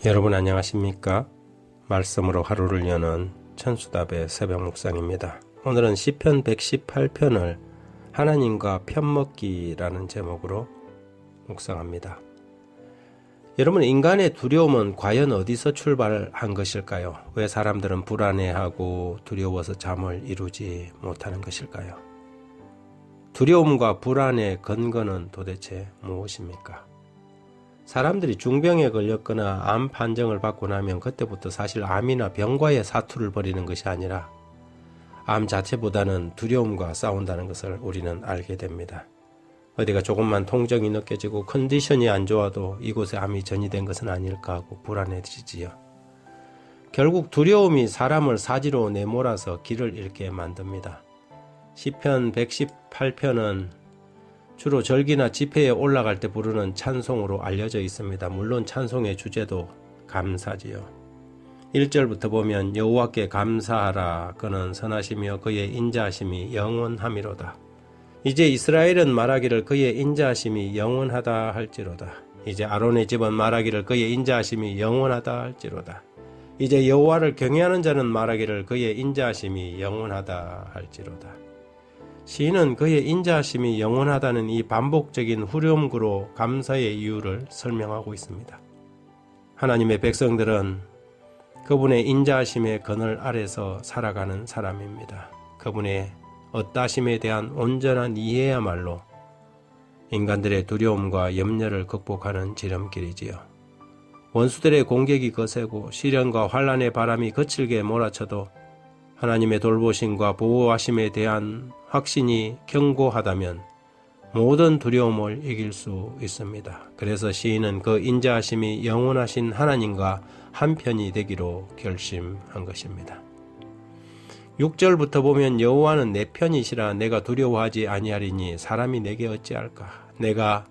여러분 안녕하십니까? 말씀으로 하루를 여는 천수답의 새벽 묵상입니다. 오늘은 시편 118편을 하나님과 편먹기라는 제목으로 묵상합니다. 여러분, 인간의 두려움은 과연 어디서 출발한 것일까요? 왜 사람들은 불안해하고 두려워서 잠을 이루지 못하는 것일까요? 두려움과 불안의 근거는 도대체 무엇입니까? 사람들이 중병에 걸렸거나 암 판정을 받고 나면 그때부터 사실 암이나 병과의 사투를 벌이는 것이 아니라 암 자체보다는 두려움과 싸운다는 것을 우리는 알게 됩니다. 어디가 조금만 통증이 느껴지고 컨디션이 안 좋아도 이곳에 암이 전이된 것은 아닐까 하고 불안해지지요. 결국 두려움이 사람을 사지로 내몰아서 길을 잃게 만듭니다. 시편 118편은 주로 절기나 집회에 올라갈 때 부르는 찬송으로 알려져 있습니다. 물론 찬송의 주제도 감사지요. 1절부터 보면 여호와께 감사하라. 그는 선하시며 그의 인자하심이 영원함이로다. 이제 이스라엘은 말하기를 그의 인자하심이 영원하다 할지로다. 이제 아론의 집은 말하기를 그의 인자하심이 영원하다 할지로다. 이제 여호와를 경외하는 자는 말하기를 그의 인자하심이 영원하다 할지로다. 시인은 그의 인자하심이 영원하다는 이 반복적인 후렴구로 감사의 이유를 설명하고 있습니다. 하나님의 백성들은 그분의 인자하심의 그늘 아래서 살아가는 사람입니다. 그분의 어떠하심에 대한 온전한 이해야말로 인간들의 두려움과 염려를 극복하는 지름길이지요. 원수들의 공격이 거세고 시련과 환난의 바람이 거칠게 몰아쳐도 하나님의 돌보심과 보호하심에 대한 확신이 견고하다면 모든 두려움을 이길 수 있습니다. 그래서 시인은 그 인자하심이 영원하신 하나님과 한편이 되기로 결심한 것입니다. 6절부터 보면 여호와는 내 편이시라 내가 두려워하지 아니하리니 사람이 내게 어찌할까. 내가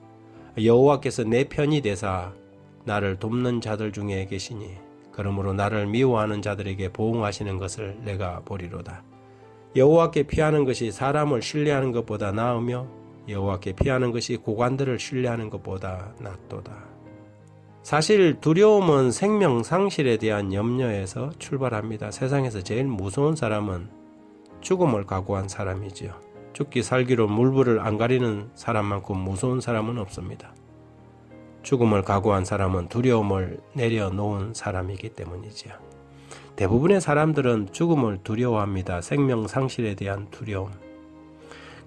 여호와께서 내 편이 되사 나를 돕는 자들 중에 계시니 그러므로 나를 미워하는 자들에게 보응하시는 것을 내가 보리로다. 여호와께 피하는 것이 사람을 신뢰하는 것보다 나으며 여호와께 피하는 것이 고관들을 신뢰하는 것보다 낫도다. 사실 두려움은 생명 상실에 대한 염려에서 출발합니다. 세상에서 제일 무서운 사람은 죽음을 각오한 사람이지요. 죽기 살기로 물불을 안 가리는 사람만큼 무서운 사람은 없습니다. 죽음을 각오한 사람은 두려움을 내려놓은 사람이기 때문이지요. 대부분의 사람들은 죽음을 두려워합니다. 생명 상실에 대한 두려움.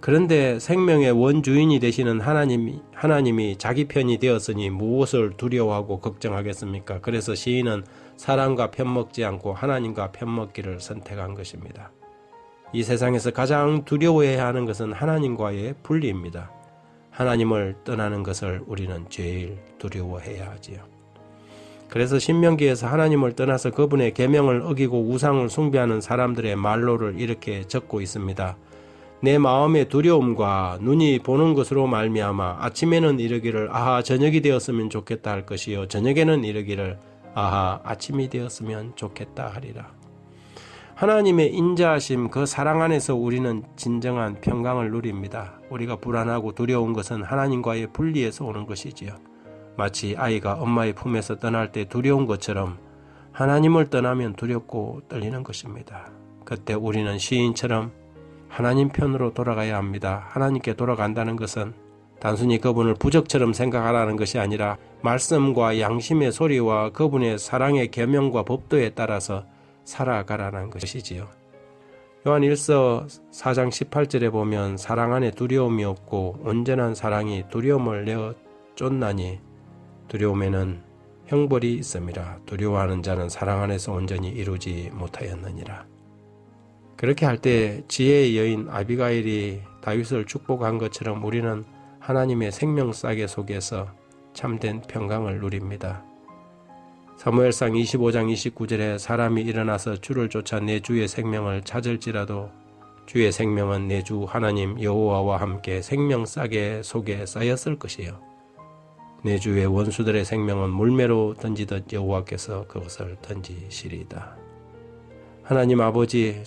그런데 생명의 원주인이 되시는 하나님이 자기 편이 되었으니 무엇을 두려워하고 걱정하겠습니까? 그래서 시인은 사람과 편먹지 않고 하나님과 편먹기를 선택한 것입니다. 이 세상에서 가장 두려워해야 하는 것은 하나님과의 분리입니다. 하나님을 떠나는 것을 우리는 제일 두려워해야 하지요. 그래서 신명기에서 하나님을 떠나서 그분의 계명을 어기고 우상을 숭배하는 사람들의 말로를 이렇게 적고 있습니다. 내 마음의 두려움과 눈이 보는 것으로 말미암아 아침에는 이르기를 아하 저녁이 되었으면 좋겠다 할 것이요 저녁에는 이르기를 아하 아침이 되었으면 좋겠다 하리라. 하나님의 인자하심 그 사랑 안에서 우리는 진정한 평강을 누립니다. 우리가 불안하고 두려운 것은 하나님과의 분리에서 오는 것이지요. 마치 아이가 엄마의 품에서 떠날 때 두려운 것처럼 하나님을 떠나면 두렵고 떨리는 것입니다. 그때 우리는 시인처럼 하나님 편으로 돌아가야 합니다. 하나님께 돌아간다는 것은 단순히 그분을 부적처럼 생각하라는 것이 아니라 말씀과 양심의 소리와 그분의 사랑의 계명과 법도에 따라서 살아가라는 것이지요. 요한 1서 4장 18절에 보면 사랑 안에 두려움이 없고 온전한 사랑이 두려움을 내어 쫓나니 두려움에는 형벌이 있음이라. 두려워하는 자는 사랑 안에서 온전히 이루지 못하였느니라. 그렇게 할 때 지혜의 여인 아비가일이 다윗을 축복한 것처럼 우리는 하나님의 생명싸개 속에서 참된 평강을 누립니다. 사무엘상 25장 29절에 사람이 일어나서 주를 쫓아 내 주의 생명을 찾을지라도 주의 생명은 내 주 하나님 여호와와 함께 생명싸개 속에 쌓였을 것이요 내 주의 원수들의 생명은 물매로 던지듯 여호와께서 그것을 던지시리이다. 하나님 아버지,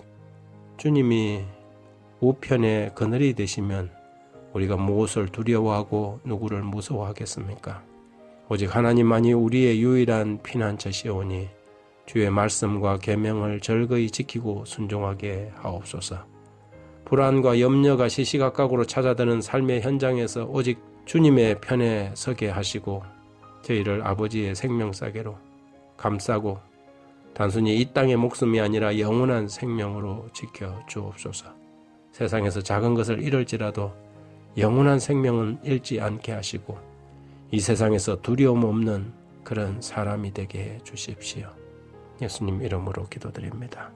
주님이 우편의 그늘이 되시면 우리가 무엇을 두려워하고 누구를 무서워하겠습니까? 오직 하나님만이 우리의 유일한 피난처시오니 주의 말씀과 계명을 절거히 지키고 순종하게 하옵소서. 불안과 염려가 시시각각으로 찾아드는 삶의 현장에서 오직 주님의 편에 서게 하시고 저희를 아버지의 생명싸개로 감싸고 단순히 이 땅의 목숨이 아니라 영원한 생명으로 지켜 주옵소서. 세상에서 작은 것을 잃을지라도 영원한 생명은 잃지 않게 하시고 이 세상에서 두려움 없는 그런 사람이 되게 해 주십시오. 예수님 이름으로 기도드립니다.